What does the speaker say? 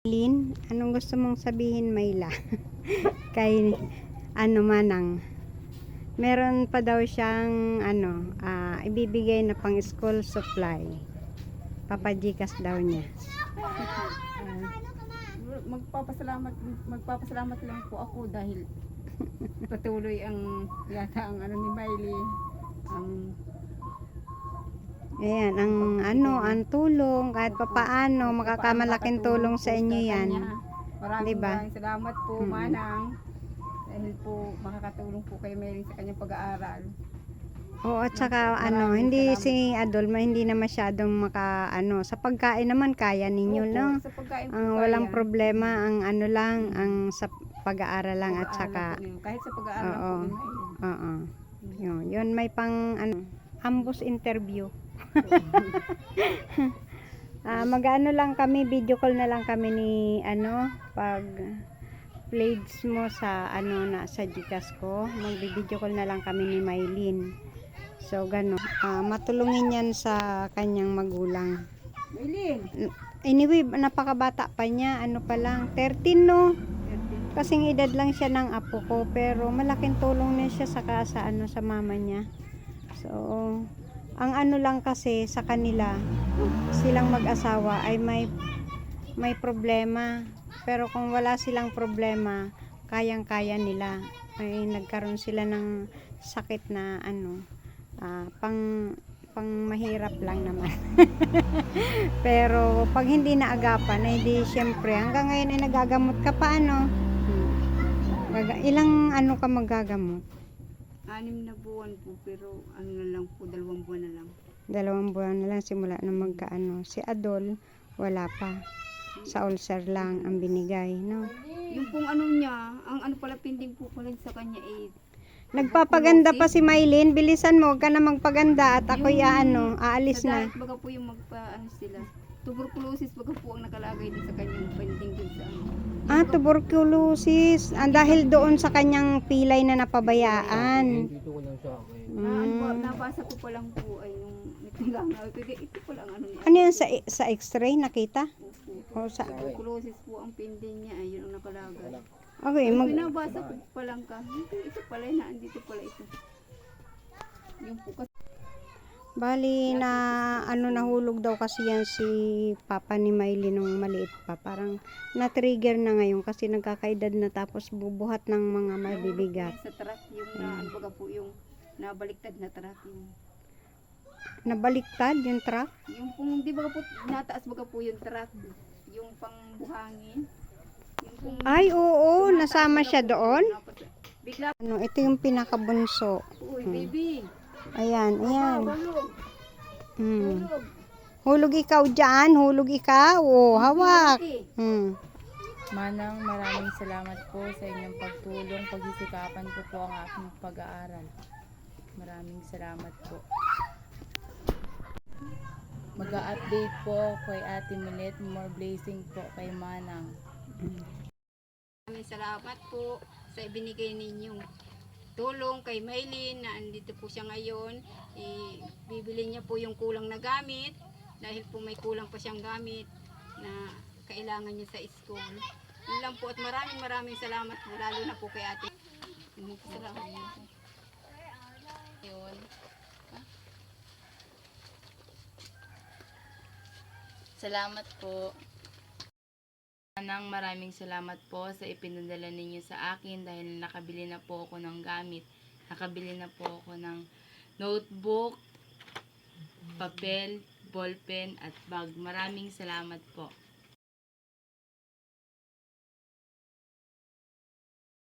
Lin, anong gusto mong sabihin, Mayla? Kay Manang. Meron pa daw siyang ibibigay na pang school supply. Papajikas daw niya. Magpapasalamat lang po ako dahil patuloy ang yata ang ni Miley ang Ayan, ang tulong kahit papaano makakamalaking tulong sa inyo yan. Maraming salamat po, Manang. Dahil po makakatulong po kay Miley sa kanyang pag-aaral. Oo, at saka hindi si Adolma hindi na masyadong sa pagkain naman kaya ninyo, Opo, no? sa pagkain po Walang kaya. problema, ang sa pag-aaral lang at saka kahit sa pag-aaral po ni Miley. Oo. Yun may pang ambos interview. Lang kami, video call na lang kami ni pag plates mo sa sa Gcash ko, magbi-video call na lang kami ni Maylin. So gano, matulungin yan sa kanyang magulang. Maylin. Anyway, napakabata pa niya, pa lang 13, no? Kasing edad lang siya ng apo ko, pero malaking tulong na siya sa sa mama niya. So ang lang kasi sa kanila, silang mag-asawa ay may problema, pero kung wala silang problema, kayang-kaya nila. Ay nagkaroon sila ng sakit na pang mahirap lang naman. Pero pag hindi naagapan, ay di syempre hanggang ngayon ay nagagamot ka pa, ilang ka magagamot? 6 na buwan po, pero na lang po, 2 buwan na lang. 2 buwan na lang simula na Si Adol, wala pa. Sa ulcer lang ang binigay, no? Yung pong niya, ang pala pending po pala sa kanya Nagpapaganda pa si Maylin, bilisan mo, huwag ka na magpaganda at ako'y aalis na. Sa baga po yung sila. Tuberculosis baga po ang nakalagay din sa kanyang pending din sa Tuberculosis. Dahil doon sa kanyang pilay na napabayaan. Nabasa ko pa lang po ay ito pa lang niya. Ano yan sa x-ray nakita? Sa tuberculosis po ang pending niya, ayun ang nakalagay. Okay, binabasa ko pa lang ito pala na andito pala ito. Yung po bali na nahulog daw kasi yan si papa ni Miley nung maliit pa. Parang na-trigger na ngayon kasi nagkakaedad na, tapos bubuhat ng mga mabibigat. Sa truck yung baga po yung nabaliktad na truck yung. Nabaliktad yung truck? Yung pong di baga po nataas baga po yung truck, yung pangbuhangin. Ay, oo, nasama siya doon. Bigla ito yung pinakabunso. Uy, baby. Ayan. Hulog. Hulog ikaw dyan, hulog ikaw. Hawak. Manang, maraming salamat po sa inyong pagtulong, pagsisikapan ko po ang aking pag-aaral. Maraming salamat po. Mag-a-update po kay Ate Milet, more blessing po kay Manang. Maraming salamat po sa ibinigay ninyong tulong kay Maylin na andito po siya ngayon. Bibili niya po yung kulang na gamit dahil po may kulang pa siyang gamit na kailangan niya sa school. Yun lang po, at maraming salamat po, lalo na po kay Ate. Salamat niyo po. Yun. Salamat po. Manang, maraming salamat po sa ipinadala ninyo sa akin dahil nakabili na po ako ng gamit. Nakabili na po ako ng notebook, papel, ballpen at bag. Maraming salamat po.